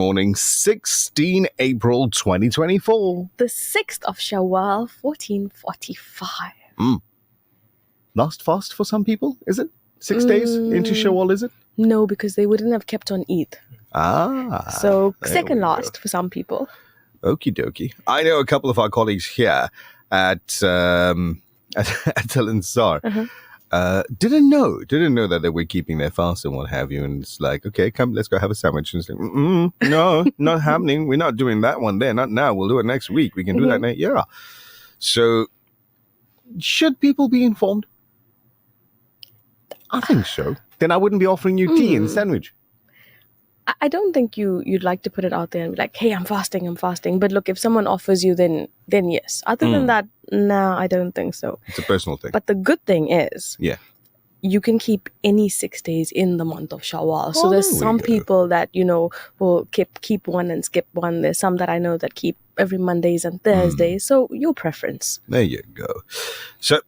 Morning, 16 April 2024. The 6th of Shawwal, 1445. Last fast for some people, is it? 6 days into Shawwal, is it? No, because they wouldn't have kept on Eid. So second last for some people. Okie dokie. I know a couple of our colleagues here at Al-Ansar didn't know that they were keeping their fast and what have you. And it's like, okay, come, let's go have a sandwich. And it's like, no, not happening. We're not doing that one there. Not now. We'll do it next week. We can do that next. Yeah. So should people be informed? I think so. Then I wouldn't be offering you tea and sandwich. I don't think you'd like to put it out there and be like, hey, I'm fasting. But look, if someone offers you, then yes. Other than that, no, I don't think so. It's a personal thing. But the good thing is, you can keep any 6 days in the month of Shawwal. So there's some people that, will keep one and skip one. There's some that I know that keep every Mondays and Thursdays. So your preference. There you go. So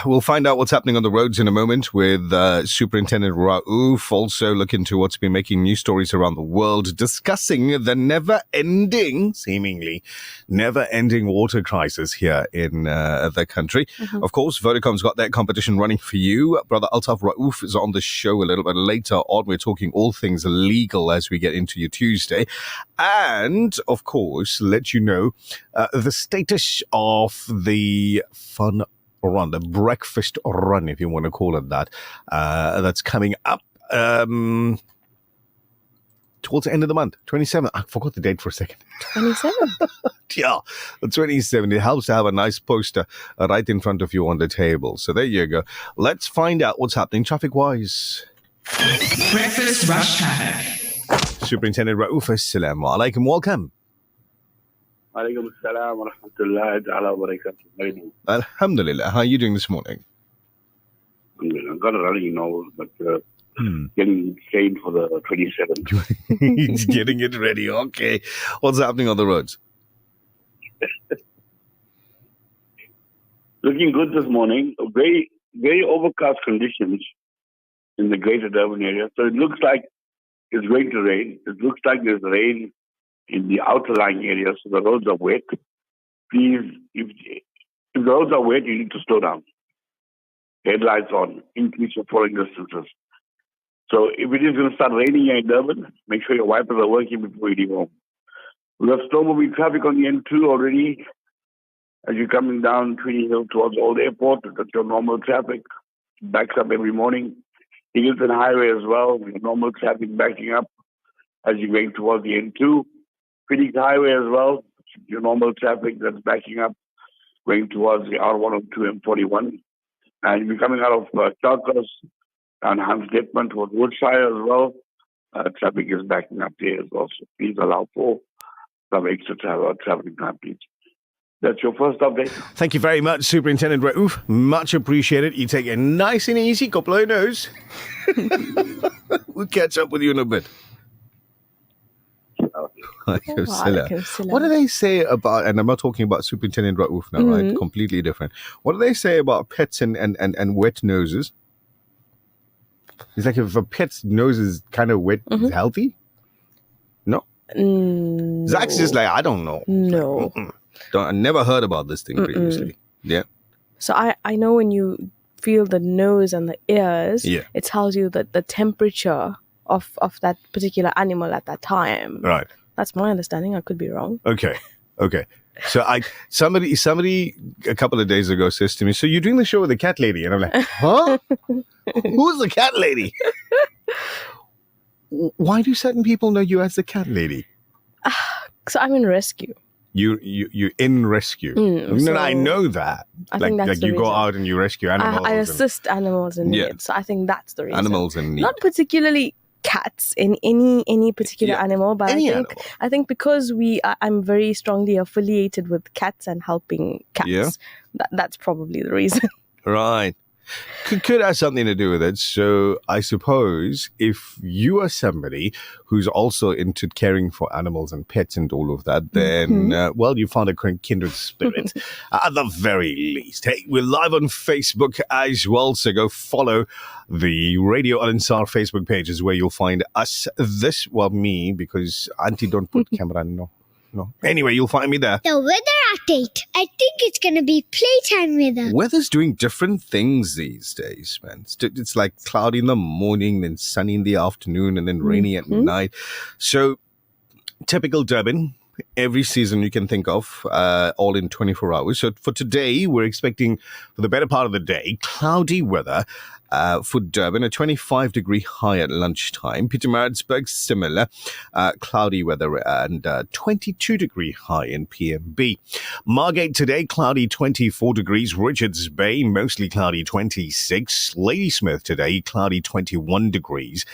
we'll find out what's happening on the roads in a moment with Superintendent Raouf. Also look into what's been making news stories around the world, discussing the seemingly never-ending water crisis here in the country. Of course, Vodacom's got that competition running for you. Brother Altaf Raouf is on the show a little bit later on. We're talking all things legal as we get into your Tuesday. And, of course, let you know the status of the fun run, the breakfast run, if you want to call it that, that's coming up towards the end of the month, 27th. I forgot the date for a second. 27th? Yeah, the 27th. It helps to have a nice poster right in front of you on the table. So there you go. Let's find out what's happening traffic-wise. Breakfast rush traffic. Superintendent Raouf, assalamu alaikum. Welcome. Alaikum assalam wa rahmatullahi ta'ala wa barakatuh. Alhamdulillah. How are you doing this morning? I've got a running nose, but getting trained for the 27th. He's getting it ready. Okay. What's happening on the roads? Looking good this morning. Very, very overcast conditions in the greater Durban area. So it looks like it's going to rain. It looks like there's rain in the outlying areas, so the roads are wet. Please, if the roads are wet, you need to slow down. Headlights on, increase your following distances. So if it is going to start raining here in Durban, make sure your wipers are working before you leave home. We have slow-moving traffic on the N2 already. As you're coming down Twinny Hill towards Old Airport, that's your normal traffic. Backs up every morning. Eagleton Highway as well, your normal traffic backing up as you're going towards the N2. Phoenix Highway as well, your normal traffic that's backing up, going towards the R102 M41. And you're coming out of Chalkers and Hans Depman towards Woodshire as well. Traffic is backing up there as well. So please allow for some extra traveling time, please. That's your first update. Thank you very much, Superintendent Raouf. Much appreciated. You take it nice and easy, couple of nose. We'll catch up with you in a bit. What do they say about, and I'm not talking about Superintendent Raouf now, right? Completely different. What do they say about pets and wet noses? It's like if a pet's nose is kind of wet, it's healthy? No? Zach's just like, I don't know. No. Like, I never heard about this thing previously. Yeah. So I know when you feel the nose and the ears, it tells you that the temperature of that particular animal at that time. Right. That's my understanding. I could be wrong. Okay. So somebody a couple of days ago says to me, so you're doing the show with the cat lady? And I'm like, huh? Who's the cat lady? Why do certain people know you as the cat lady? So I'm in rescue. You're in rescue. No, I know that. I think that's the you reason. Go out and you rescue animals. I assist animals in need. So I think that's the reason. Animals in need. Not particularly cats in any particular animal, but I think because I'm very strongly affiliated with cats and helping cats. That's probably the reason. Right. Could have something to do with it. So I suppose if you are somebody who's also into caring for animals and pets and all of that, then, well, you found a kindred spirit at the very least. Hey, we're live on Facebook as well, so go follow the Radio Al Ansar Facebook page is where you'll find us. Me, because Auntie don't put camera, no. Anyway, you'll find me there. The weather update. I think it's going to be playtime weather. Weather's doing different things these days, man. It's like cloudy in the morning, then sunny in the afternoon, and then rainy at night. So, typical Durban. Every season you can think of, all in 24 hours. So for today, we're expecting, for the better part of the day, cloudy weather for Durban, a 25-degree high at lunchtime. Pietermaritzburg, similar, cloudy weather and 22-degree high in PMB. Margate today, cloudy 24 degrees. Richards Bay, mostly cloudy 26. Ladysmith today, cloudy 21 degrees.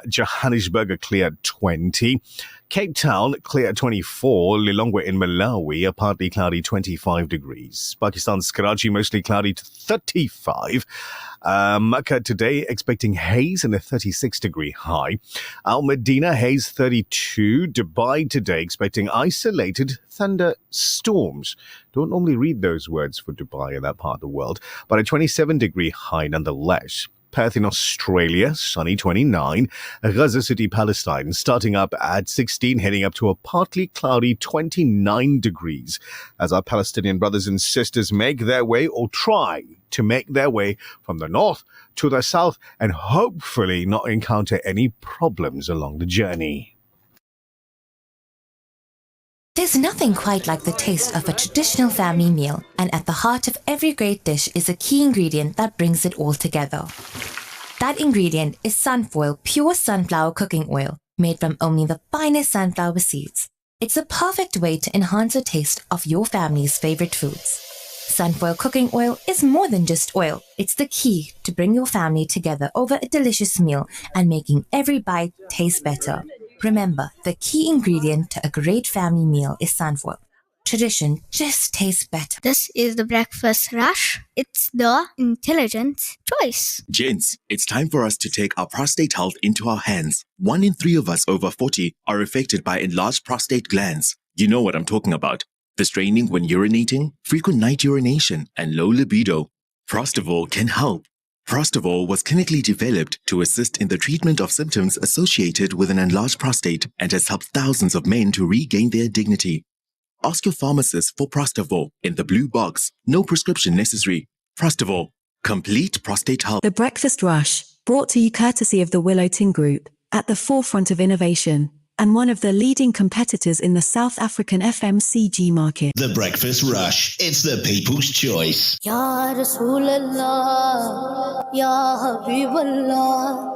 Johannesburg, a clear 20. Cape Town, clear 24. Lilongwe in Malawi, a partly cloudy 25 degrees. Pakistan's Karachi, mostly cloudy to 35. Makkah today, expecting haze and a 36-degree high. Al Medina, haze 32. Dubai today, expecting isolated thunderstorms. Don't normally read those words for Dubai in that part of the world, but a 27-degree high nonetheless. Perth in Australia, sunny 29. Gaza City, Palestine, starting up at 16, heading up to a partly cloudy 29 degrees as our Palestinian brothers and sisters make their way, or try to make their way, from the north to the south and hopefully not encounter any problems along the journey. There's nothing quite like the taste of a traditional family meal, and at the heart of every great dish is a key ingredient that brings it all together. That ingredient is Sunfoil pure sunflower cooking oil, made from only the finest sunflower seeds. It's a perfect way to enhance the taste of your family's favorite foods. Sunfoil cooking oil is more than just oil. It's the key to bring your family together over a delicious meal and making every bite taste better. Remember, the key ingredient to a great family meal is sunfoil. Tradition just tastes better. This is the breakfast rush. It's the intelligent choice. Gents, it's time for us to take our prostate health into our hands. 1 in 3 of us over 40 are affected by enlarged prostate glands. You know what I'm talking about. The straining when urinating, frequent night urination, and low libido. Prostavol can help. Prostavol was clinically developed to assist in the treatment of symptoms associated with an enlarged prostate and has helped thousands of men to regain their dignity. Ask your pharmacist for Prostavol in the blue box. No prescription necessary. Prostavol. Complete prostate health. The Breakfast Rush, brought to you courtesy of the Willow Tin Group, at the forefront of innovation and one of the leading competitors in the South African FMCG market. The Breakfast Rush. It's the people's choice. Ya Rasulallah, Ya Habiballah,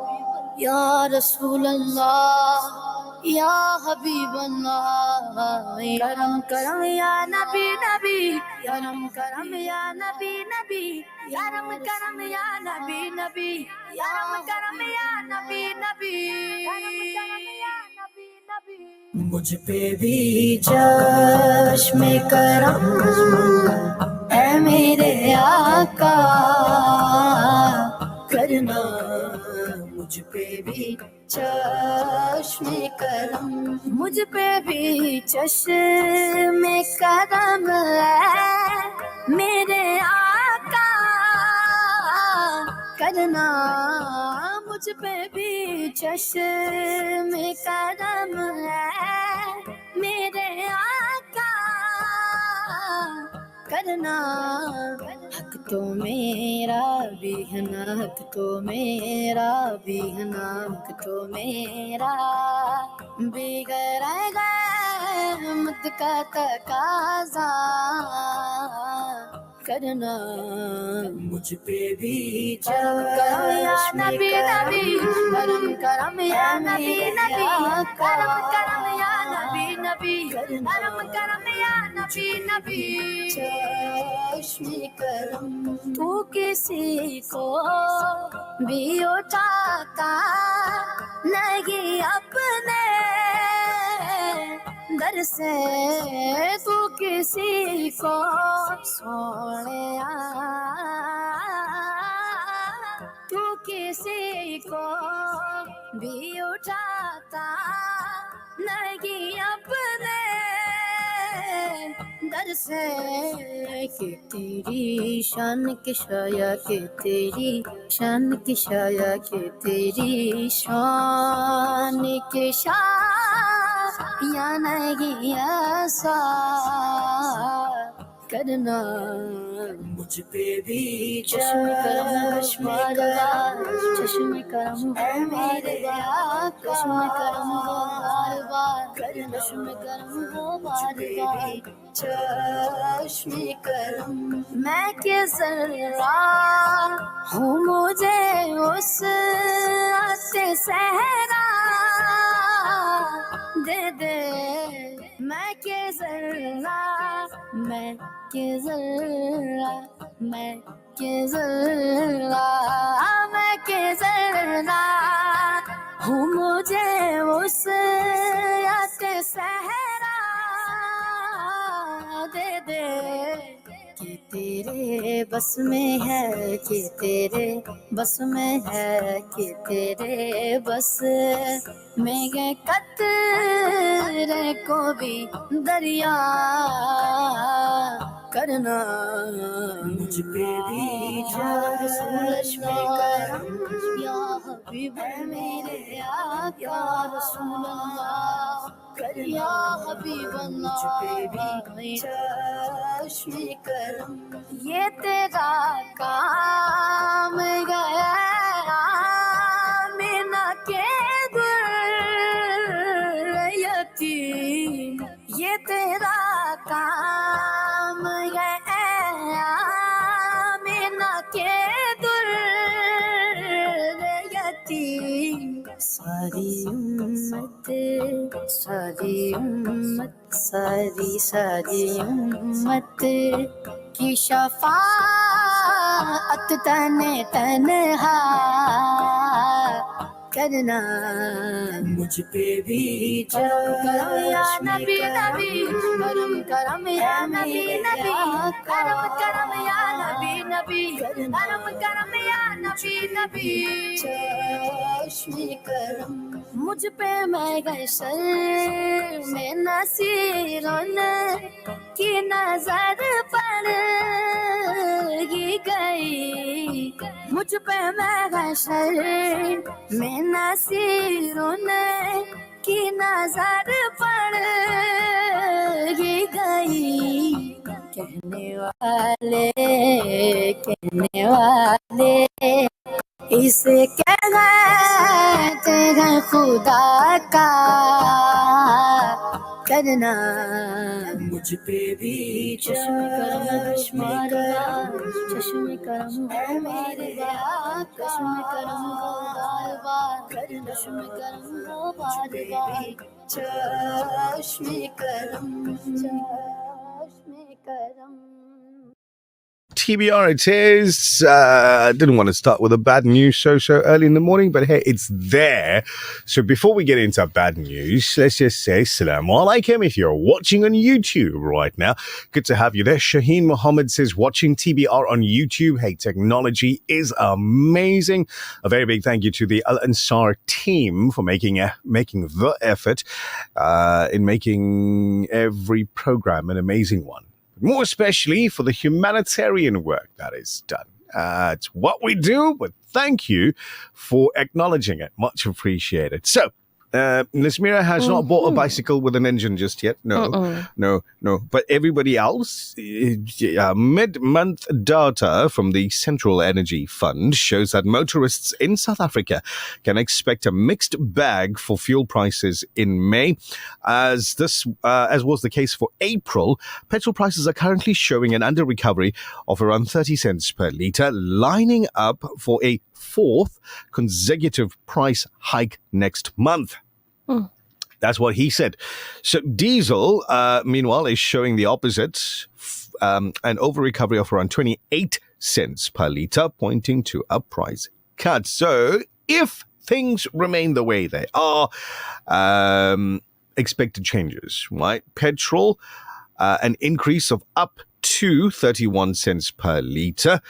Ya Rasulallah, Ya Habiballah, Karam Karam Ya Nabi Nabi, Karam Karam Ya Nabi Nabi, Karam Karam Ya Nabi Nabi, Karam Karam Ya Nabi Nabi, मुझ पे भी चश्मे करम है मेरे आका करना मुझ पे भी चश्मे करम मुझ पे भी चश्मे करम है मेरे आका करना मुझ पे भी चश्मे करम है मेरे आका करना हक तो मेरा भी है ना हक तो मेरा भी है ना हक तो मेरा बिगड़ गए मत का तकाज़ा करना मुझ पे भी करम या नबी नबी करम करम या नबी नबी करम करम या नबी नबी करम करम या नबी नबी चश्मे करम तू किसी को भी उठाता नहीं अपने दर से तू किसी को सोने किसी को भी उठाता नहीं अपने दर से कि तेरी शान की शाया कि तेरी शान की शाया कि तेरी शान की शाया नहीं ऐसा करना मुझ पे भी चश्मे करम है मेरे चश्मे करम बार बार चश्मे करम बार बार चश्मे करम मैं के जरा हूँ मुझे उस आते सहरा दे दे मैं के जरा मैं के जरा मैं के जरा मैं के जरा हूँ मुझे उस आते सहरा दे दे कि तेरे बस में है कि तेरे बस में है कि तेरे बस में ये कतरे को भी दरिया करना मुझ पे भी चश्मे करम या हबीब मेरे या रसूल अल्लाह या हबीब अल्लाह मुझ पे भी चश्मे करम ये तेरा काम गया मीना के गुर यतीम ये तेरा काम गया मीना के दुर यतीम सारी उम्मत की शफाअत तने तन्हा करना मुझ पे भी करम या नबी नबी करम या नबी नबी करम या नबी नबी करम या नबी नबी चश्मे करम मुझ पे मैं गए सर में नसीरन की नजर पड़ गई मुझ पे मैं गए सर में नसीरन की नजर पड़ गई कहने वाले इसे कहते हैं खुदा का करना मुझ पे भी चश्मे करम है मेरे चश्मे करम बार बार चश्मे करम बार बार चश्मे करम TBR it is. Didn't want to start with a bad news so early in the morning, but hey, it's there. So before we get into bad news, let's just say Assalamu alaikum if you're watching on YouTube right now. Good to have you there. Shaheen Muhammad says, watching TBR on YouTube. Hey, technology is amazing. A very big thank you to the Al Ansar team for making the effort in making every program an amazing one. More especially for the humanitarian work that is done. It's what we do, but thank you for acknowledging it. Much appreciated. So, Nazmeera has not bought a bicycle with an engine just yet. No. But everybody else, mid-month data from the Central Energy Fund shows that motorists in South Africa can expect a mixed bag for fuel prices in May. As was the case for April, petrol prices are currently showing an under-recovery of around 30 cents per litre, lining up for a fourth consecutive price hike next month. That's what he said. So diesel, meanwhile, is showing the opposite, an over-recovery of around 28 cents per litre, pointing to a price cut. So if things remain the way they are, expected changes, right? Petrol, an increase of up to 31 cents per litre.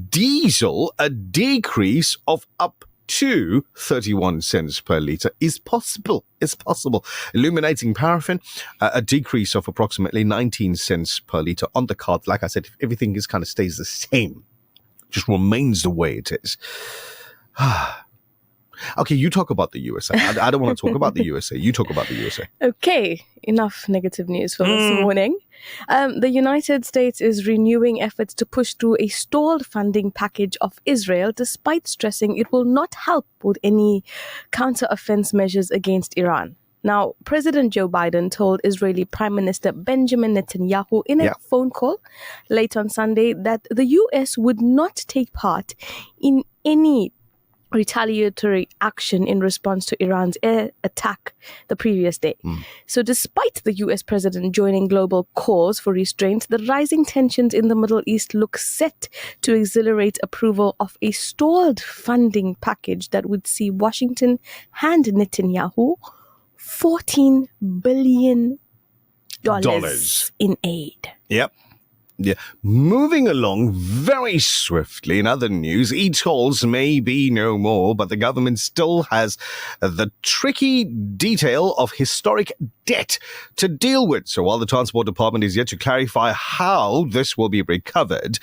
Diesel, a decrease of up to 31 cents per litre is possible. It's possible. Illuminating paraffin, a decrease of approximately 19 cents per litre on the card. Like I said, if everything is kind of stays the same, just remains the way it is. Okay, you talk about the USA. I don't want to talk about the USA. You talk about the USA. Okay, enough negative news for this morning. The United States is renewing efforts to push through a stalled funding package of Israel, despite stressing it will not help with any counter-offense measures against Iran. Now, President Joe Biden told Israeli Prime Minister Benjamin Netanyahu in a phone call late on Sunday that the U.S. would not take part in any retaliatory action in response to Iran's air attack the previous day. So despite the US president joining global calls for restraint, the rising tensions in the Middle East look set to exhilarate approval of a stalled funding package that would see Washington hand Netanyahu $14 billion in aid. Yep. Yeah. Moving along very swiftly in other news, e-tolls may be no more, but the government still has the tricky detail of historic debt to deal with. So while the Transport Department is yet to clarify how this will be recovered,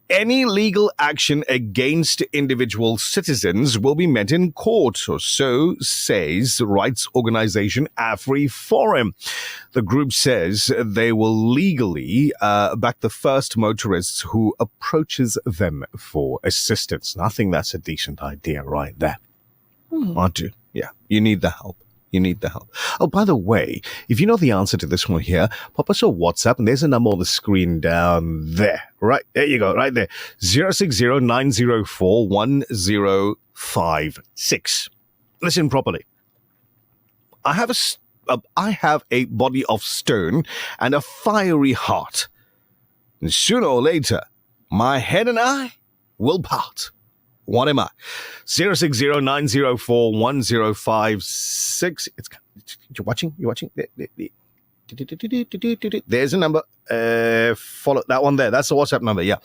any legal action against individual citizens will be met in court, or so says rights organization AfriForum. The group says they will legally back the first motorists who approaches them for assistance. And I think that's a decent idea right there. I do. Yeah, you need the help. You need the help. Oh, by the way, if you know the answer to this one here, pop us a WhatsApp, and there's a number on the screen down there. Right, there you go, right there. 060-904-1056. Listen properly. I have a body of stone and a fiery heart. And sooner or later, my head and I will part. What am I? 060-904-1056. You're watching? You're watching? There's a number. Follow that one there. That's the WhatsApp number. Yeah.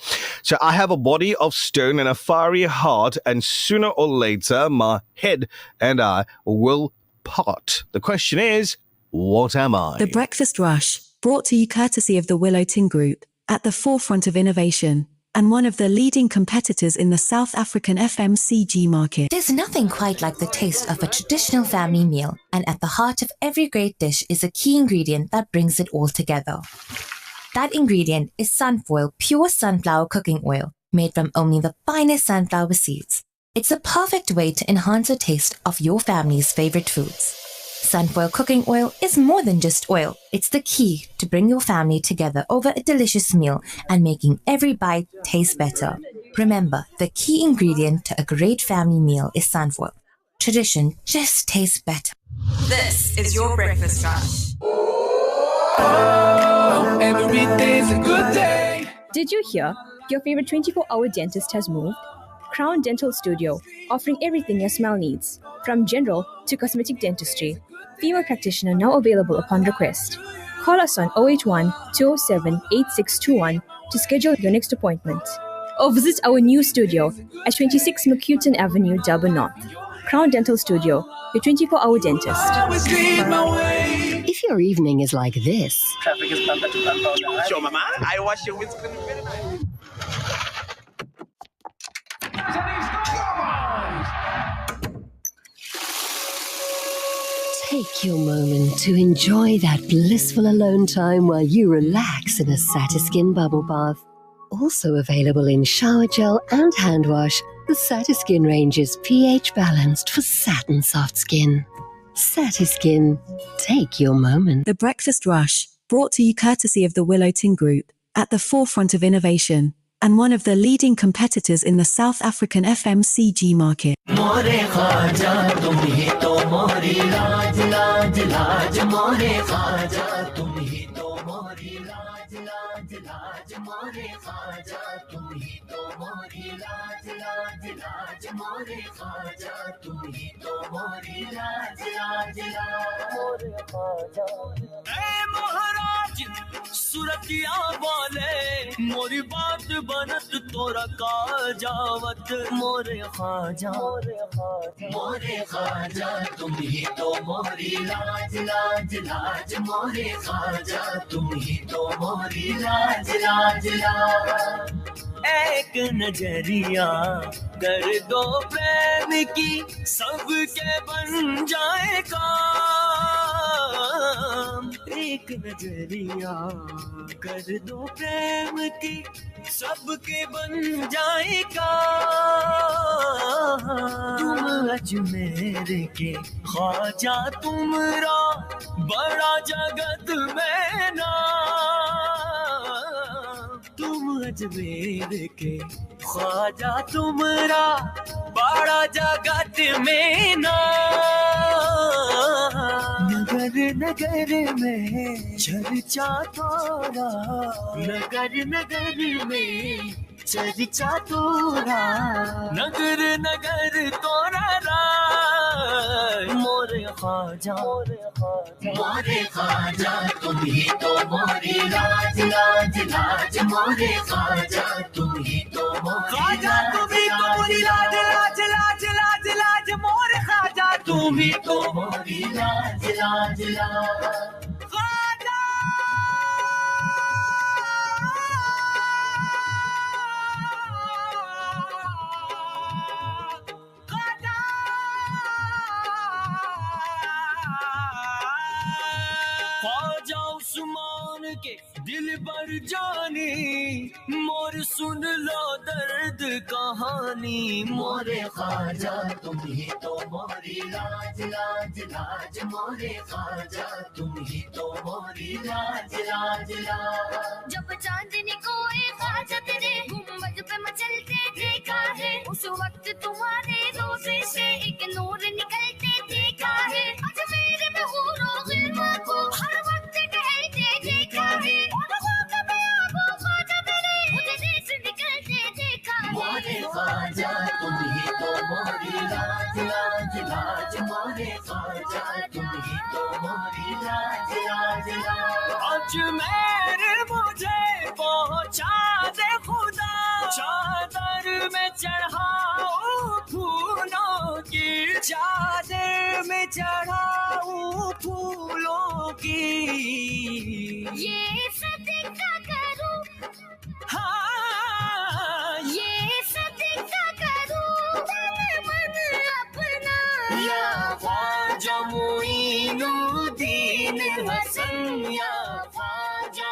So I have a body of stone and a fiery heart, and sooner or later, my head and I will part. The question is, what am I? The Breakfast Rush, brought to you courtesy of the Willow Tin Group, at the forefront of innovation, and one of the leading competitors in the South African FMCG market. There's nothing quite like the taste of a traditional family meal, and at the heart of every great dish is a key ingredient that brings it all together. That ingredient is Sunfoil Pure Sunflower Cooking Oil, made from only the finest sunflower seeds. It's the perfect way to enhance the taste of your family's favorite foods. Sunfoil Cooking Oil is more than just oil. It's the key to bring your family together over a delicious meal and making every bite taste better. Remember, the key ingredient to a great family meal is Sunfoil. Tradition just tastes better. This is your breakfast rush. Every day's a good day. Did you hear? Your favorite 24-hour dentist has moved? Crown Dental Studio, offering everything your smile needs, from general to cosmetic dentistry. Female practitioner now available upon request. Call us on 081 207 8621 to schedule your next appointment. Or visit our new studio at 26 McCuton Avenue, Durban North. Crown Dental Studio, your 24-hour dentist. If your evening is like this. Traffic is Show mama, I wash your windscreen very nice. Take your moment to enjoy that blissful alone time while you relax in a Satiskin bubble bath. Also available in shower gel and hand wash, the Satiskin range is pH balanced for satin soft skin. Satiskin, take your moment. The Breakfast Rush, brought to you courtesy of the Willow Tin Group, at the forefront of innovation, and one of the leading competitors in the South African FMCG market. लाज लाज मोरे ख्वाजा तुम ही तो मोरी लाज लाज मोरे ख्वाजा ए महाराज सुरतिया वाले मोरी बात बनत तोरा का जावत मोरे ख्वाजा मोरे ख्वाजा तुम ही तो मोरी लाज लाज लाज मोरे ख्वाजा तुम ही तो मोरी लाज लाज एक नजरिया कर दो प्रेम की सबके बन जाए काम एक नजरिया कर दो प्रेम की सबके बन जाए काम तुम अजमेर के ख्वाजा तुमरा बड़ा जगत में नाम तुम अजमेर के ख्वाजा तुमरा बड़ा जगत में नाम नगर नगर में चर्चा तोरा नगर नगर में चर्चा तोरा नगर नगर तोरा राय मोरे ख्वाजा तुम ही तो मोरी लाज लाज लाज मोरे ख्वाजा तुम ही तो मोरी ख्वाजा तुम ही तो मोरी लाज लाज लाज लाज लाज मोरे ख्वाजा तुम ही तो मोरी लाज लाज लाज ख्वाजा ख्वाजा उस्मान के दिल पर जानी मोर सुन लो दर्द कहानी मोरे ख्वाजा तुम ही तो मोरी लाज लाज लाज मोरे ख्वाजा तुम ही तो मोरी लाज लाज लाज जब चांदनी को एक ख्वाजा तेरे गुंबद पे मचलते देखा है उस वक्त तुम्हारे रोजे से एक नूर निकलते देखा है अजमेर में हूरों गिलमा को हर वक्त टहलते देखा है मोरे ख्वाजा तुम ही तो मोरी लाज लाज लाज मोरे ख्वाजा तुम ही तो मोरी लाज लाज लाज अजमेर मुझे पहुंचा दे खुदा चादर में चढ़ाऊं फूलों की चादर में चढ़ाऊं फूलों की ये सदका करूं हाँ ये सदका करूं मन अपना या ख्वाजा मुईनुद्दीन हसन या ख्वाजा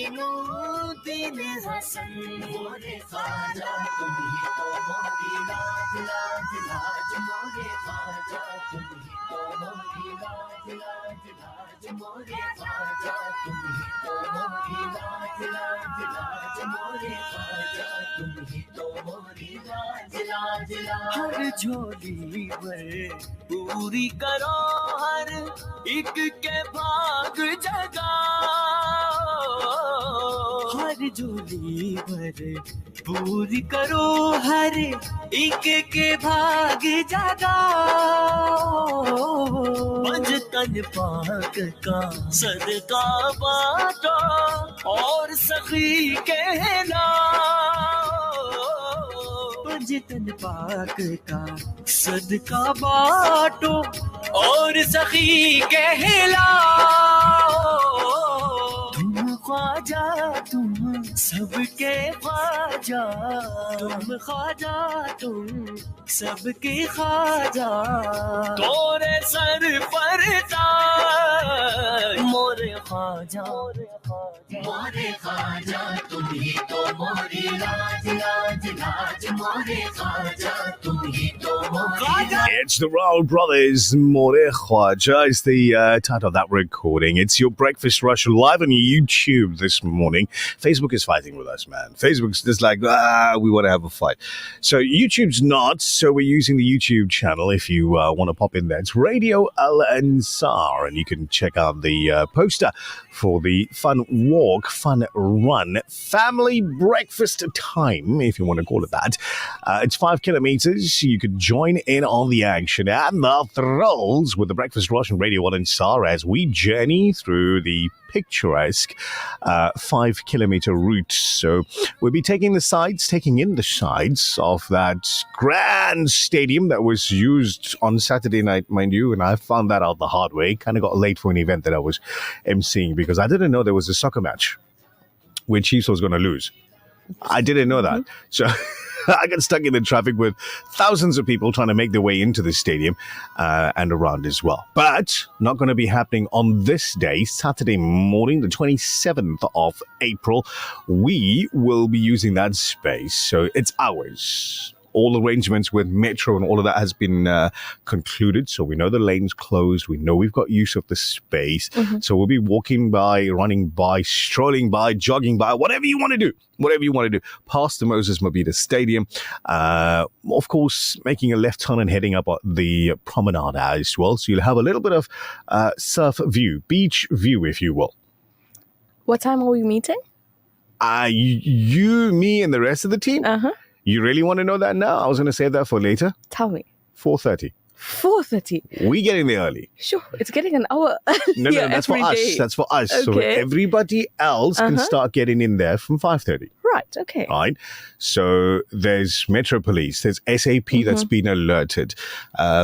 मुईनुद्दीन हसन मोरे ख्वाजा तुम ही तो मोरी लाज लाज लाज मोरे ख्वाजा तुम ही तो मोरी लाज लाज लाज मोरे ख्वाजा तुम ही तो मोरी लाज लाज लाज मोरे ख्वाजा तुम ही तो मोरी लाज लाज लाज हर झोली भर पूरी करो हर एक के भाग जगा हर झोली भर पूरी करो हर एक के भाग जगा पंजतन पाक का सदका बांटो और सखी कहला पंजतन पाक का सदका बांटो और सखी कहला तुम ख्वाजा तुम सबके ख्वाजा तुम ख्वाजा तुम सबके ख्वाजा तोरे सर पर ताज मोरे ख्वाजा तुम ही तो मोरी लाज लाज लाज मोरे ख्वाजा तुम ही तो मोरी It's the Royal Brothers, More Khwaja is the title of that recording. It's your Breakfast Rush live on YouTube this morning. Facebook is fighting with us, man. Facebook's just like, we want to have a fight. So YouTube's not, so we're using the YouTube channel if you want to pop in there. It's Radio Al Ansar, and you can check out the post for the fun walk, fun run, family breakfast time, if you want to call it that. It's 5 kilometers. You could join in on the action and the thrills with the Breakfast Rush on Radio 1 and Star as we journey through the picturesque 5-kilometer route. So we'll be taking in the sides of that grand stadium that was used on Saturday night, mind you, and I found that out the hard way. Kind of got late for an event that I was emceeing because I didn't know there was a soccer match where Chiefs was going to lose. I didn't know that. So I got stuck in the traffic with thousands of people trying to make their way into the stadium and around as well. But not going to be happening on this day, Saturday morning, the 27th of April. We will be using that space. So it's ours. All arrangements with Metro and all of that has been concluded. So we know the lane's closed. We know we've got use of the space. So we'll be walking by, running by, strolling by, jogging by, whatever you want to do. Whatever you want to do. Past the Moses Mabhida Stadium. Of course, making a left turn and heading up the promenade as well. So you'll have a little bit of surf view, beach view, if you will. What time are we meeting? You, me, and the rest of the team? You really want to know that now? I was going to save that for later. Tell me. 4:30. 4:30. We get in there early. Sure, it's getting an hour. No, that's for us. Day. That's for us. Okay. So everybody else can start getting in there from 5:30. Right, okay. Right. So there's Metro Police, there's SAP that's been alerted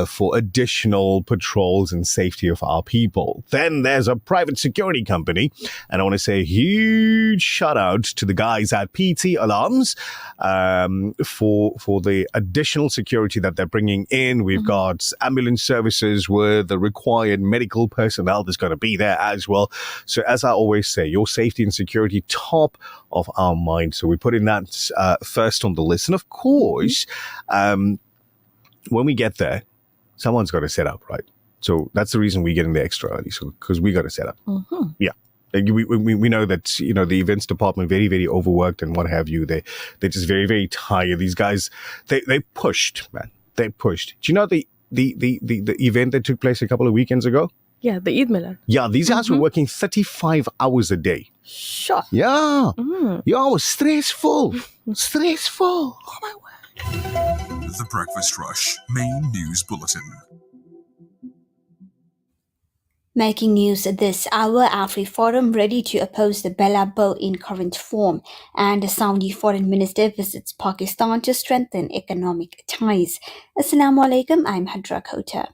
for additional patrols and safety of our people. Then there's a private security company, and I want to say a huge shout out to the guys at PT Alarms for the additional security that they're bringing in. We've got ambulance services with the required medical personnel that's going to be there as well. So as I always say, your safety and security top of our mind. So we're putting that first on the list. And of course, when we get there, someone's got to set up, right? So that's the reason we're getting there extra early. So because we got to set up. Yeah. Like we know that, you know, the events department, very, very overworked and what have you. They're just very, very tired. These guys, they pushed, man. They pushed. Do you know the event that took place a couple of weekends ago? Yeah, the Eid Milan. Yeah, these guys were working 35 hours a day. Sure. Yeah. Yeah, it was stressful. Stressful. Oh, my word. The Breakfast Rush Main News Bulletin. Making news this hour, AfriForum ready to oppose the Bella Bill in current form, and the Saudi foreign minister visits Pakistan to strengthen economic ties. Assalamu alaikum, I'm Hadra Kota.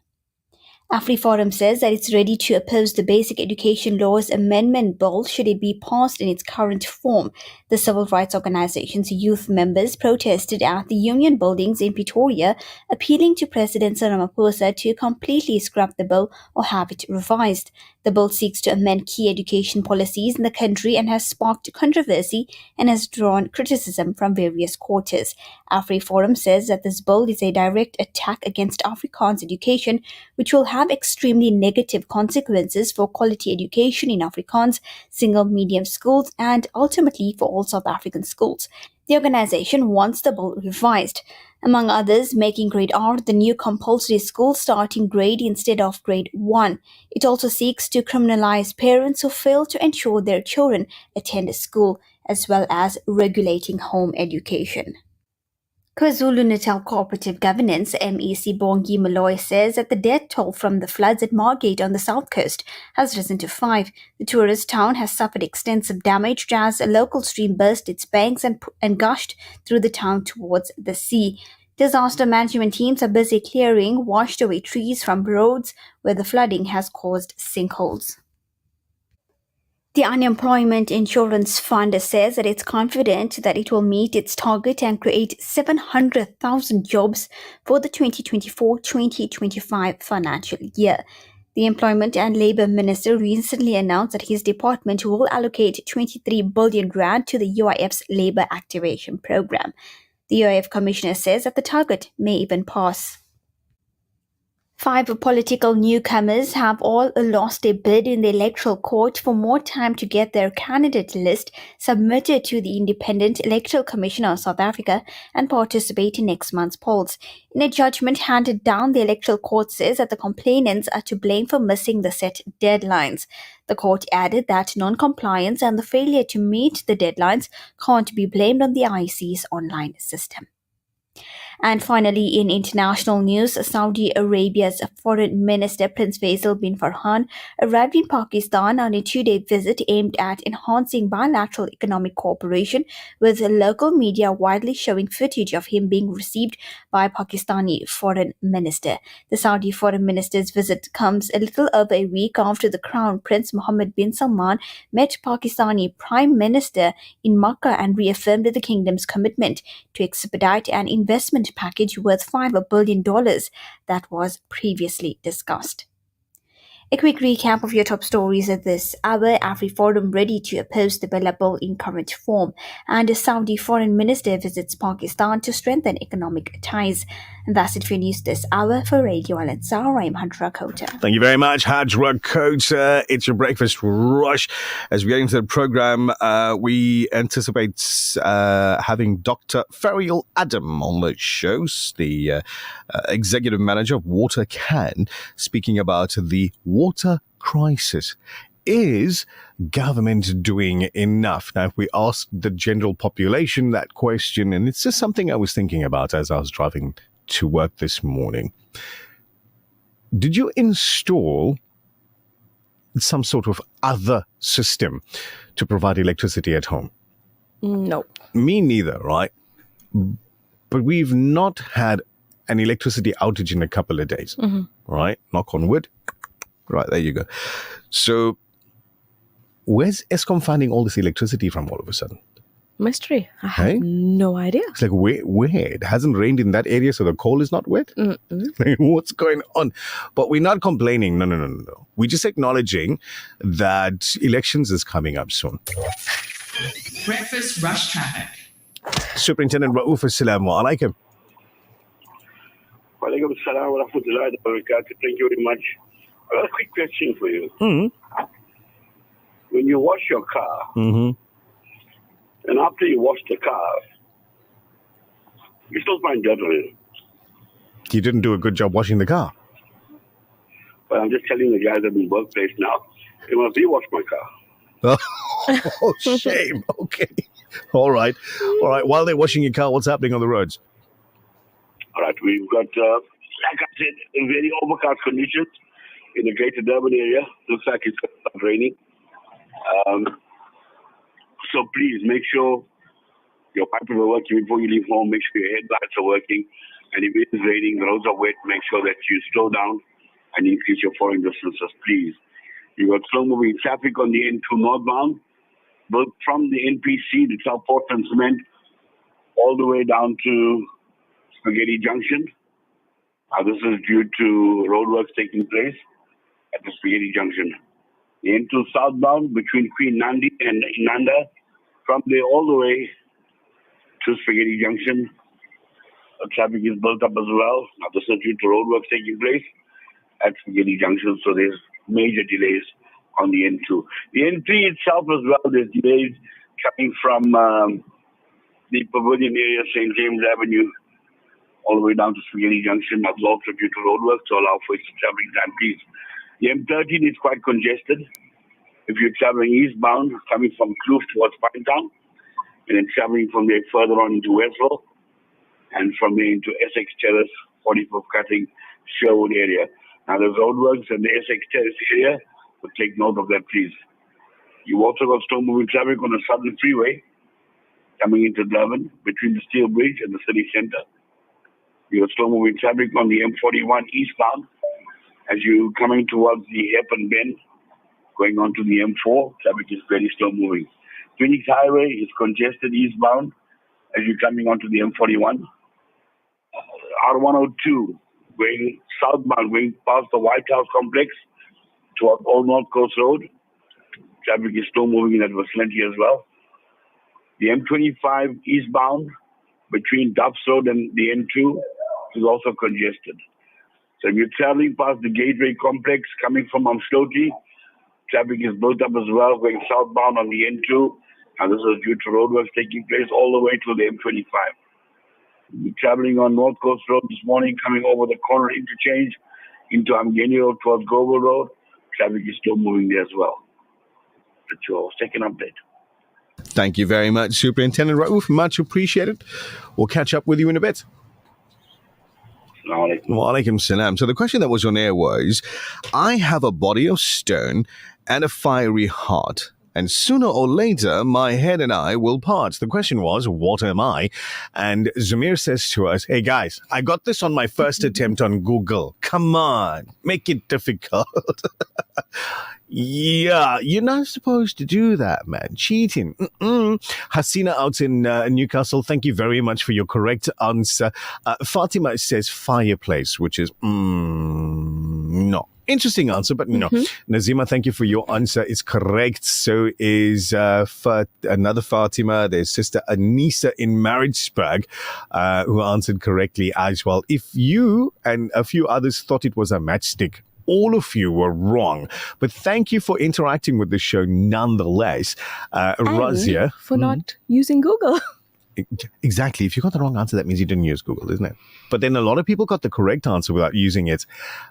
AfriForum says that it's ready to oppose the Basic Education Laws Amendment Bill should it be passed in its current form. The civil rights organization's youth members protested at the union buildings in Pretoria, appealing to President Cyril Ramaphosa to completely scrap the bill or have it revised. The bill seeks to amend key education policies in the country and has sparked controversy and has drawn criticism from various quarters. AfriForum says that this bill is a direct attack against Afrikaans education, which will have extremely negative consequences for quality education in Afrikaans, single medium schools, and ultimately for all South African schools. The organization wants the bill revised, among others, making grade R the new compulsory school starting grade instead of grade 1. It also seeks to criminalize parents who fail to ensure their children attend school, as well as regulating home education. KwaZulu-Natal Cooperative Governance MEC Bongi Malloy says that the death toll from the floods at Margate on the south coast has risen to 5. The tourist town has suffered extensive damage as a local stream burst its banks and gushed through the town towards the sea. Disaster management teams are busy clearing washed away trees from roads where the flooding has caused sinkholes. The Unemployment Insurance Fund says that it's confident that it will meet its target and create 700,000 jobs for the 2024-2025 financial year. The Employment and Labour Minister recently announced that his department will allocate 23 billion rand to the UIF's Labour Activation Programme. The UIF Commissioner says that the target may even pass. 5 political newcomers have all lost their bid in the electoral court for more time to get their candidate list submitted to the Independent Electoral Commission of South Africa and participate in next month's polls. In a judgment handed down, the electoral court says that the complainants are to blame for missing the set deadlines. The court added that non-compliance and the failure to meet the deadlines can't be blamed on the IEC's online system. And finally, in international news, Saudi Arabia's Foreign Minister Prince Faisal bin Farhan arrived in Pakistan on a 2-day visit aimed at enhancing bilateral economic cooperation, with local media widely showing footage of him being received by Pakistani Foreign Minister. The Saudi Foreign Minister's visit comes a little over a week after the Crown Prince Mohammed bin Salman met Pakistani Prime Minister in Makkah and reaffirmed the kingdom's commitment to expedite an investment package worth $5 billion that was previously discussed. A quick recap of your top stories at this hour. AfriForum ready to oppose the Bella Bill in current form, and a Saudi foreign minister visits Pakistan to strengthen economic ties. And that's it for news this hour. For Radio Al Ansar, I'm Hadra Kota. Thank you very much, Hadra Kota. It's your breakfast rush. As we get into the program, we anticipate having Dr. Farial Adam on the show, the executive manager of Water Can, speaking about the water crisis. Is government doing enough? Now, if we ask the general population that question, and it's just something I was thinking about as I was driving to work this morning. Did you install some sort of other system to provide electricity at home? No. Me neither, right? But we've not had an electricity outage in a couple of days, right? Knock on wood. Right, there you go. So, where's Eskom finding all this electricity from all of a sudden? Mystery. I have no idea. It's like, where? It hasn't rained in that area, so the coal is not wet? What's going on? But we're not complaining. No. We're just acknowledging that elections is coming up soon. Breakfast rush traffic. Superintendent Rauf, assalamu alaikum. Walaikum salam wa rahmatullahi wa barakatuh. Thank you very much. I have a quick question for you. When you wash your car, and after you wash the car, you still find dirt on it. You didn't do a good job washing the car. But I'm just telling the guys at the workplace now, they must rewash my car. Oh, shame. Okay. All right. While they're washing your car, what's happening on the roads? All right. We've got, like I said, very overcast conditions in the greater Durban area. Looks like it's going to start raining. So please make sure your pipes are working before you leave home. Make sure your headlights are working. And if it is raining, the roads are wet, make sure that you slow down and increase your following distances, please. You've got slow-moving traffic on the N2 northbound, both from the NPC, the South Portland Cement, all the way down to Spaghetti Junction. This is due to roadworks taking place at the Spaghetti Junction. The N2 southbound between Queen Nandi and Inanda, from there all the way to Spaghetti Junction. Traffic is built up as well. This is due to roadworks taking place at Spaghetti Junction, so there's major delays on the N2. The N3 itself as well, there's delays coming from the Pavilion area, St. James Avenue, all the way down to Spaghetti Junction. That's also due to roadwork to allow for extra traveling time, please. The M13 is quite congested. If you're traveling eastbound, coming from Kloof towards Pinetown, and then traveling from there further on into Westville, and from there into Essex Terrace, 45th Cutting, Sherwood area. Now, there's roadworks in the Essex Terrace area, but take note of that, please. You've also got slow-moving traffic on the Southern Freeway coming into Durban between the Steel Bridge and the city center. You have slow-moving traffic on the M41 eastbound as you're coming towards the Hairpin Bend, going on to the M4. Traffic is very slow-moving. Phoenix Highway is congested eastbound as you're coming onto the M41. R102 going southbound, going past the White House complex towards Old North Coast Road. Traffic is slow moving in that vicinity as well. The M25 eastbound between Duffs Road and the N2 is also congested. So if you're traveling past the Gateway complex coming from Amshloti, traffic is built up as well, going southbound on the N2. And this is due to roadworks taking place all the way to the M25. You're traveling on North Coast Road this morning, coming over the corner interchange into Amgeni Road towards Goble Road. Traffic is still moving there as well. That's your second update. Thank you very much, Superintendent Raouf. Much appreciated. We'll catch up with you in a bit. Wa alaikum salam. So the question that was on air was, I have a body of stone and a fiery heart, and sooner or later, my head and I will part. The question was, what am I? And Zamir says to us, hey guys, I got this on my first attempt on Google. Come on, make it difficult. Yeah, you're not supposed to do that, man. Cheating. Hasina out in Newcastle, thank you very much for your correct answer. Fatima says fireplace, which is no. Interesting answer, but no. Nazima, thank you for your answer. It's correct. So is another Fatima. There's Sister Anisa in Maritzburg who answered correctly as well. If you and a few others thought it was a matchstick, all of you were wrong. But thank you for interacting with the show nonetheless. Razia. For not using Google. Exactly. If you got the wrong answer, that means you didn't use Google, isn't it? But then a lot of people got the correct answer without using it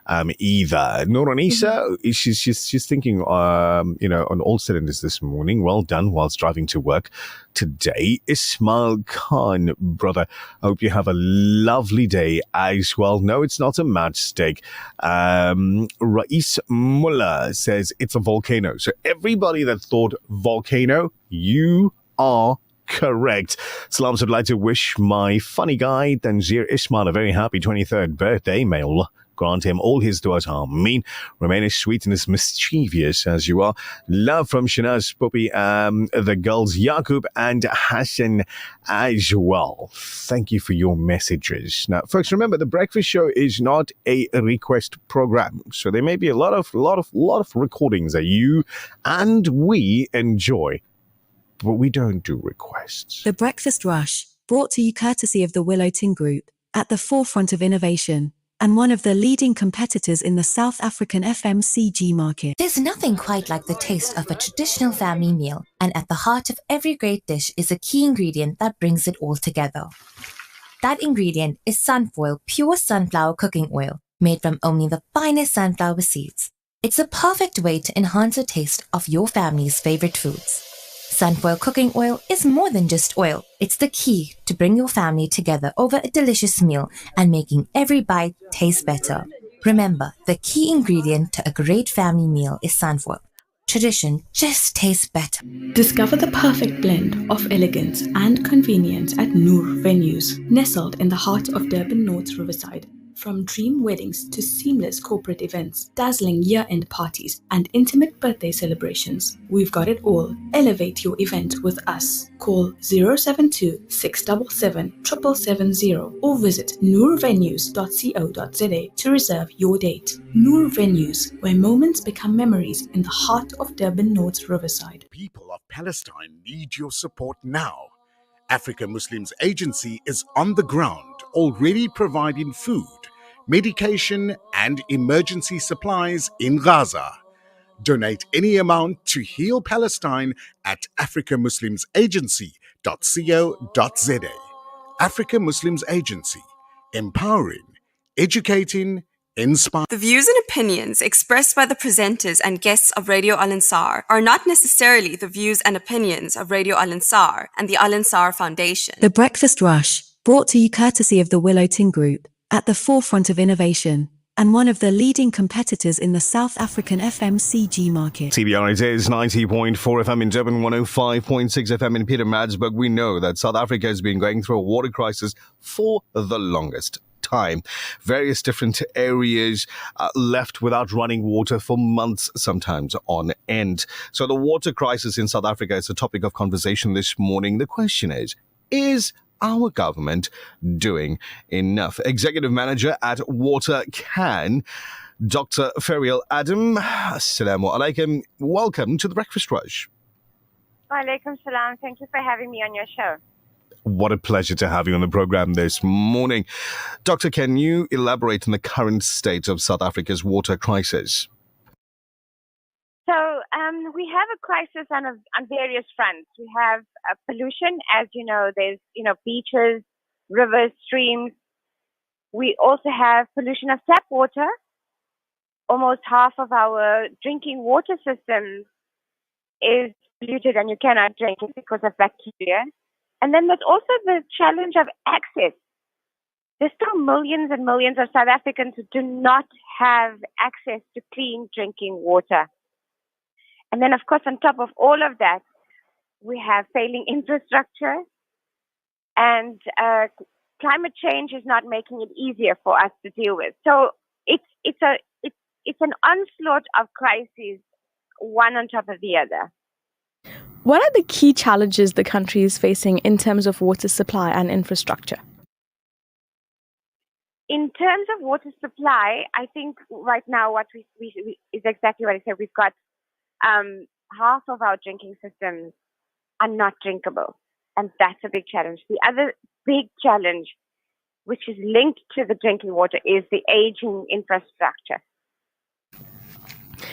either. Noranisa, she's thinking, on all cylinders this morning. Well done whilst driving to work today. Ismail Khan, brother, hope you have a lovely day as well. No, it's not a matchstick. Rais Mullah says it's a volcano. So everybody that thought volcano, you are correct. Salams would like to wish my funny guy, Tanzir Ismail, a very happy 23rd birthday. May Allah grant him all his du'as. Ameen. Remain as sweet and as mischievous as you are. Love from Shanaz Puppy, the girls Yaqub and Hassan as well. Thank you for your messages. Now, folks, remember the breakfast show is not a request program, so there may be a lot of recordings that you and we enjoy, but we don't do requests. The Breakfast Rush, brought to you courtesy of the Willow Tin Group, at the forefront of innovation, and one of the leading competitors in the South African FMCG market. There's nothing quite like the taste of a traditional family meal, and at the heart of every great dish is a key ingredient that brings it all together. That ingredient is Sunfoil pure sunflower cooking oil, made from only the finest sunflower seeds. It's a perfect way to enhance the taste of your family's favorite foods. Sunfoil cooking oil is more than just oil. It's the key to bring your family together over a delicious meal and making every bite taste better. Remember, the key ingredient to a great family meal is sunfoil. Tradition just tastes better. Discover the perfect blend of elegance and convenience at Noor Venues, nestled in the heart of Durban North's Riverside. From dream weddings to seamless corporate events, dazzling year-end parties, and intimate birthday celebrations, we've got it all. Elevate your event with us. Call 072-677-770 or visit noorvenues.co.za to reserve your date. Noor Venues, where moments become memories in the heart of Durban North's Riverside. People of Palestine need your support now. Africa Muslims Agency is on the ground, already providing food, medication, and emergency supplies in Gaza. Donate any amount to Heal Palestine at africamuslimsagency.co.za. Africa Muslims Agency, empowering, educating, inspiring. The views and opinions expressed by the presenters and guests of Radio Al Ansar are not necessarily the views and opinions of Radio Al Ansar and the Al Ansar Foundation. The Breakfast Rush, brought to you courtesy of the Willow Tin Group, at the forefront of innovation, and one of the leading competitors in the South African FMCG market. TBR, it is 90.4 FM in Durban, 105.6 FM in Pietermaritzburg. We know that South Africa has been going through a water crisis for the longest time. Various different areas left without running water for months, sometimes on end. So the water crisis in South Africa is a topic of conversation this morning. The question is our government doing enough? Executive Manager at Water Can, Dr. Ferial Adam, Assalamu alaikum. Welcome to the Breakfast Rush. Wa alaikum salam. Thank you for having me on your show. What a pleasure to have you on the program this morning. Doctor, can you elaborate on the current state of South Africa's water crisis? So we have a crisis on various fronts. We have pollution, as you know. There's beaches, rivers, streams. We also have pollution of tap water. Almost half of our drinking water system is polluted, and you cannot drink it because of bacteria. And then there's also the challenge of access. There's still millions and millions of South Africans who do not have access to clean drinking water. And then, of course, on top of all of that, we have failing infrastructure, and climate change is not making it easier for us to deal with. So it's an onslaught of crises, one on top of the other. What are the key challenges the country is facing in terms of water supply and infrastructure? In terms of water supply, I think right now what we is exactly what I said. We've got half of our drinking systems are not drinkable, and that's a big challenge. The other big challenge, which is linked to the drinking water, is the aging infrastructure.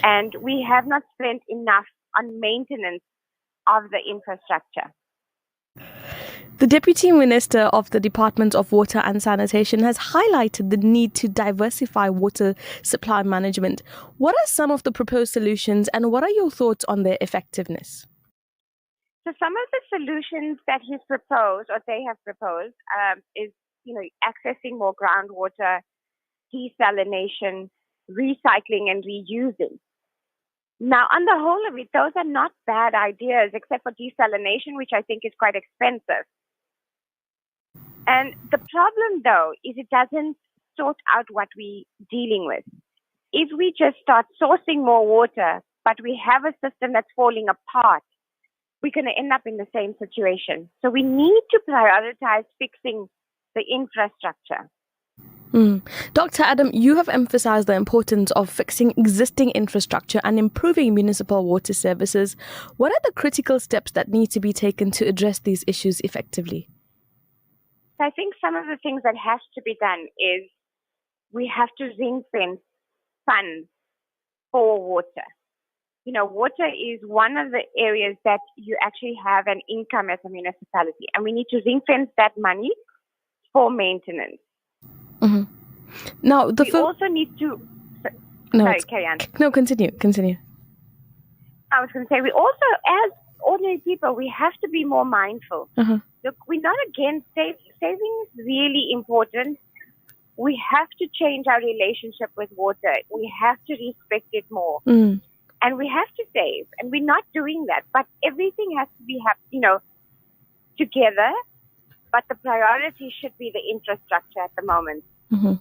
And we have not spent enough on maintenance of the infrastructure. The Deputy Minister of the Department of Water and Sanitation has highlighted the need to diversify water supply management. What are some of the proposed solutions, and what are your thoughts on their effectiveness? So some of the solutions that he's proposed, or they have proposed, is accessing more groundwater, desalination, recycling, and reusing. Now, on the whole of it, those are not bad ideas, except for desalination, which I think is quite expensive. And the problem, though, is it doesn't sort out what we're dealing with. If we just start sourcing more water, but we have a system that's falling apart, we're going to end up in the same situation. So we need to prioritize fixing the infrastructure. Dr. Adam, you have emphasized the importance of fixing existing infrastructure and improving municipal water services. What are the critical steps that need to be taken to address these issues effectively? I think some of the things that has to be done is we have to ring-fence funds for water. Water is one of the areas that you actually have an income as a municipality, and we need to ring-fence that money for maintenance. Mm-hmm. Now, we also need to... carry on. No, continue. I was going to say, we also, as ordinary people, we have to be more mindful. Uh-huh. Look, we're not against saving. Saving is really important. We have to change our relationship with water. We have to respect it more. And we have to save. And we're not doing that. But everything has to be, together. But the priority should be the infrastructure at the moment. Mm-hmm.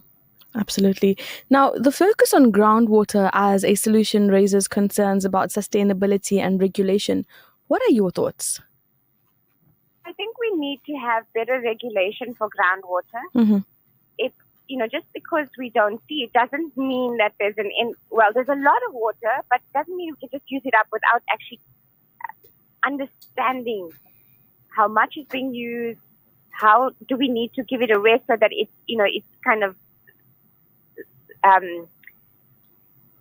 Absolutely. Now, the focus on groundwater as a solution raises concerns about sustainability and regulation. What are your thoughts? I think we need to have better regulation for groundwater. Mm-hmm. It's, just because we don't see it doesn't mean that there's there's a lot of water, but it doesn't mean we can just use it up without actually understanding how much is being used. How do we need to give it a rest so that it's kind of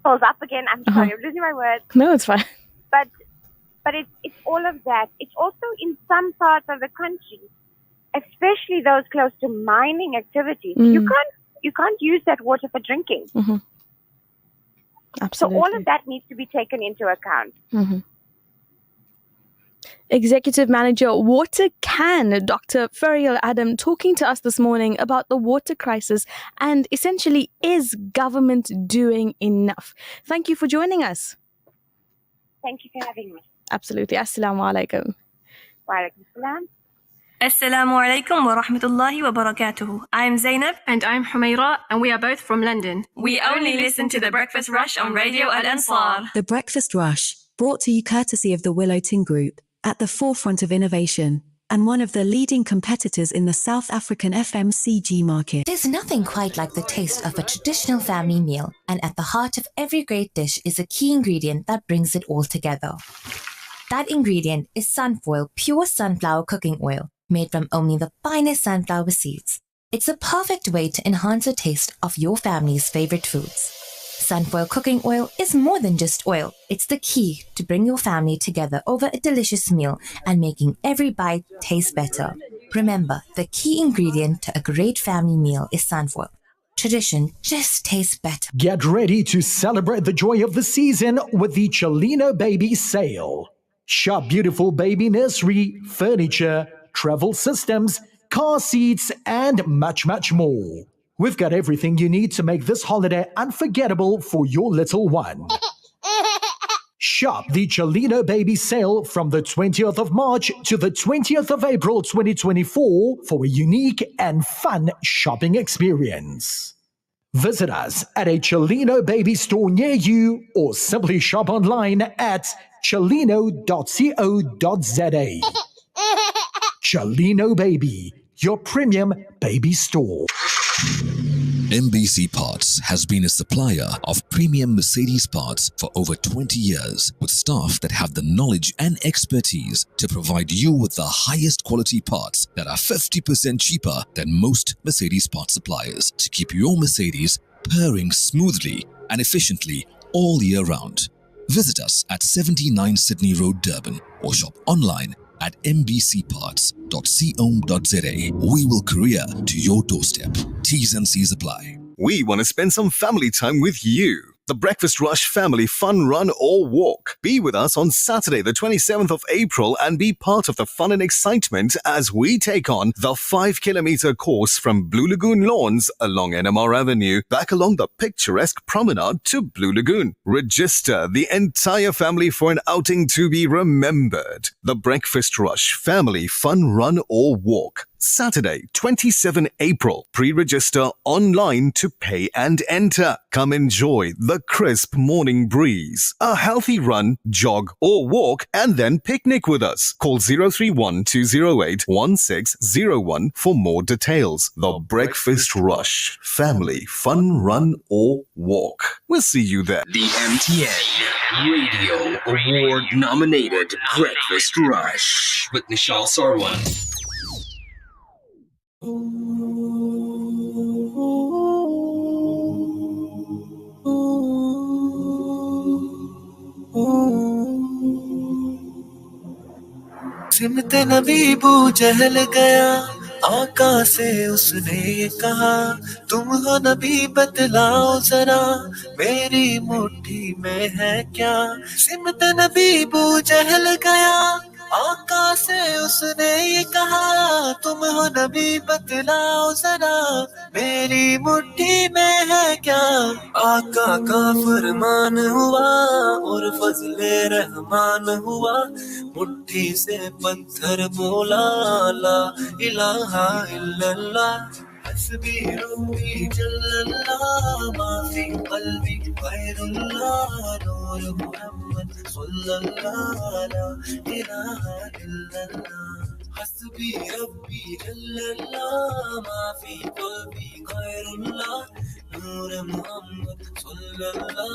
pulls up again? I'm sorry, I'm losing my words. No, it's fine. But it's all of that. It's also in some parts of the country, especially those close to mining activities. You can't use that water for drinking. Mm-hmm. Absolutely. So all of that needs to be taken into account. Mm-hmm. Executive Manager Water Can, Dr. Farial Adam, talking to us this morning about the water crisis and essentially, is government doing enough? Thank you for joining us. Thank you for having me. Absolutely. Assalamu alaikum. Wa alaikum salam. Assalamu alaikum wa rahmatullahi wa barakatuhu. I'm Zainab. And I'm Humaira, and we are both from London. We only listen to The Breakfast Rush on Radio Al Ansar. The Breakfast Rush, brought to you courtesy of the Willow Tin Group, at the forefront of innovation, and one of the leading competitors in the South African FMCG market. There's nothing quite like the taste of a traditional family meal, and at the heart of every great dish is a key ingredient that brings it all together. That ingredient is Sunfoil Pure Sunflower Cooking Oil, made from only the finest sunflower seeds. It's a perfect way to enhance the taste of your family's favorite foods. Sunfoil cooking oil is more than just oil. It's the key to bring your family together over a delicious meal and making every bite taste better. Remember, the key ingredient to a great family meal is sunfoil. Tradition just tastes better. Get ready to celebrate the joy of the season with the Cholino Baby Sale. Shop beautiful baby nursery, furniture, travel systems, car seats, and much, much more. We've got everything you need to make this holiday unforgettable for your little one. Shop the Cholino Baby Sale from the 20th of March to the 20th of April 2024 for a unique and fun shopping experience. Visit us at a Cholino Baby store near you or simply shop online at cholino.co.za. Cholino Baby, your premium baby store. MBC Parts has been a supplier of premium Mercedes parts for over 20 years, with staff that have the knowledge and expertise to provide you with the highest quality parts that are 50% cheaper than most Mercedes parts suppliers to keep your Mercedes purring smoothly and efficiently all year round. Visit us at 79 Sydney Road, Durban, or shop online at mbcparts.com.za. We will courier to your doorstep. T's and C's apply. We want to spend some family time with you. The Breakfast Rush Family Fun Run or Walk. Be with us on Saturday, the 27th of April, and be part of the fun and excitement as we take on the 5-kilometer course from Blue Lagoon Lawns along NMR Avenue, back along the picturesque promenade to Blue Lagoon. Register the entire family for an outing to be remembered. The Breakfast Rush Family Fun Run or Walk. Saturday, 27 April. Pre-register online to pay and enter. Come enjoy the crisp morning breeze, a healthy run, jog or walk, and then picnic with us. Call 031-208-1601 for more details. The Breakfast Rush Family Fun Run or Walk. We'll see you there. The MTN Radio Award-nominated Breakfast Rush with Nichal Sarawan. सिमत नबी बू जहल गया आका से उसने ये कहा तुम हो नबी बतलाओ जरा मेरी मुट्ठी में है क्या सिमत नबी बू जहल गया आका से उसने ये कहा तुम हो नबी बतलाओ जरा मेरी मुट्ठी में है क्या आका का फरमान हुआ और फजले रहमान हुआ मुट्ठी से पत्थर बोला ला इलाहा इल्लल्लाह हस्बी रब्बी जल्लल्लाह माफी कल्बी गैरुल्लाह नूर मुहम्मद सल्लल्लाह ला इलाहा इल्लल्लाह हस्बी रब्बी जल्लल्लाह माफी कल्बी गैरुल्लाह नूर मुहम्मद सल्लल्लाह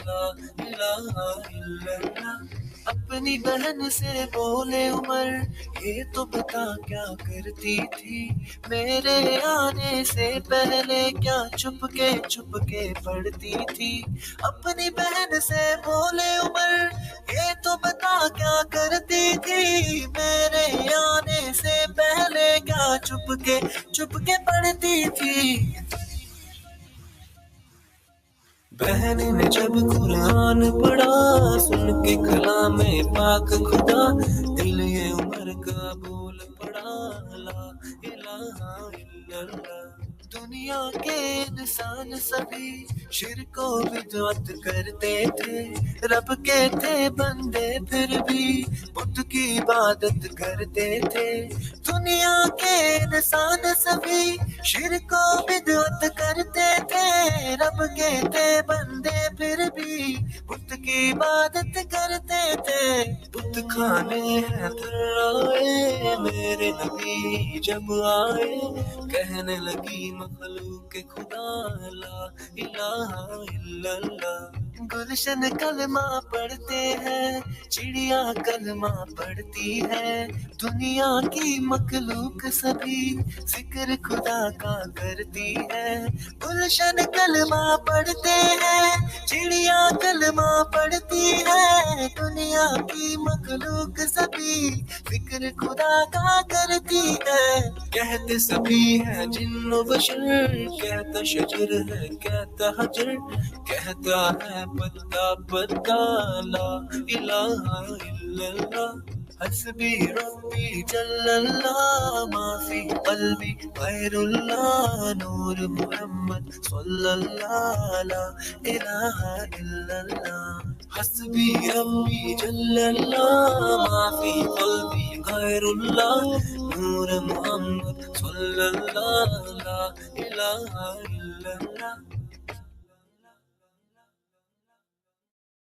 ला इलाहा इल्लल्लाह अपनी बहन से बोले उमर ये तो बता क्या करती थी मेरे आने से पहले क्या चुपके चुपके पढ़ती थी अपनी बहन से बोले उमर ये तो बता क्या करती थी मेरे आने से पहले क्या चुपके चुपके पढ़ती थी बहन ने जब कुरान पढ़ा सुन के कलामे पाक खुदा दिल ये उमर का बोल पड़ा ला इलाहा इल्लल्लाह दुनिया के इंसान सभी शिर्क व बिदअत करते थे रब के थे बंदे फिर भी बुत की इबादत करते थे दुनिया के इंसान सभी शिर्क व बिदअत करते थे रब के थे बंदे फिर भी बुत की इबादत करते थे बुत खाने हैं थर्राए मेरे नबी जब आए कहने लगी मखलूक खुदा ला इलाहा इल्लल्लाह गुलशन कलमा पढ़ते हैं चिड़िया कलमा पढ़ती है दुनिया की मखलूक सभी जिक्र खुदा का करती है गुलशन कलमा पढ़ते हैं चिड़िया कलमा पढ़ती है दुनिया की मखलूक सभी जिक्र खुदा का करती है कहते सभी है जिन्नो बशर कहता शजर है कहता हजर कहता है पत्ता पत्ता ला इलाहा इल्लल्लाह हस्बी रब्बी जल्लल्लाह माफी कल्बी गैरुल्लाह नूर मुहम्मद सल्लल्लाह ला इलाहा इल्लल्लाह हस्बी रब्बी जल्लल्लाह माफी कल्बी गैरुल्लाह नूर मुहम्मद सल्लल्लाह ला इलाहा इल्लल्लाह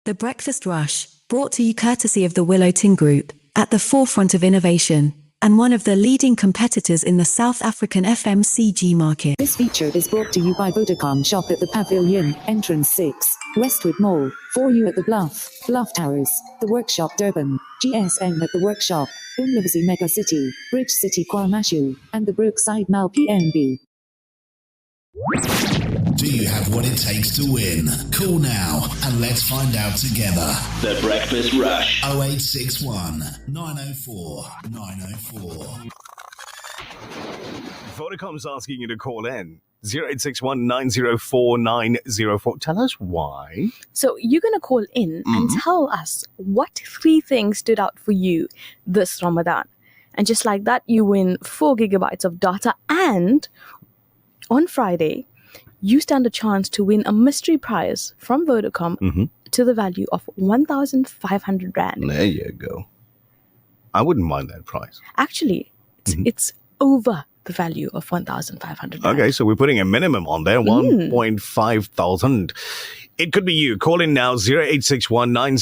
The Breakfast Rush, brought to you courtesy of the Willow Tin Group, at the forefront of innovation, and one of the leading competitors in the South African FMCG market. This feature is brought to you by Vodacom. Shop at the Pavilion, Entrance 6, Westwood Mall, for you at the Bluff Towers, the Workshop Durban, GSM at the Workshop, Umlivzi Mega City, Bridge City KwaMashu, and the Brookside Mall PNB. Do you have what it takes to win? Call now and let's find out together. The Breakfast Rush. 0861 904 904. Vodacom's asking you to call in. 0861 904 904. Tell us why. So you're going to call in and tell us what 3 things stood out for you this Ramadan. And just like that, you win 4 gigabytes of data. And on Friday, you stand a chance to win a mystery prize from Vodacom to the value of 1,500 Rand. There you go. I wouldn't mind that prize. Actually, it's over the value of 1,500 Rand. Okay, so we're putting a minimum on there, 1.5 thousand. It could be you. Call in now, 0861 90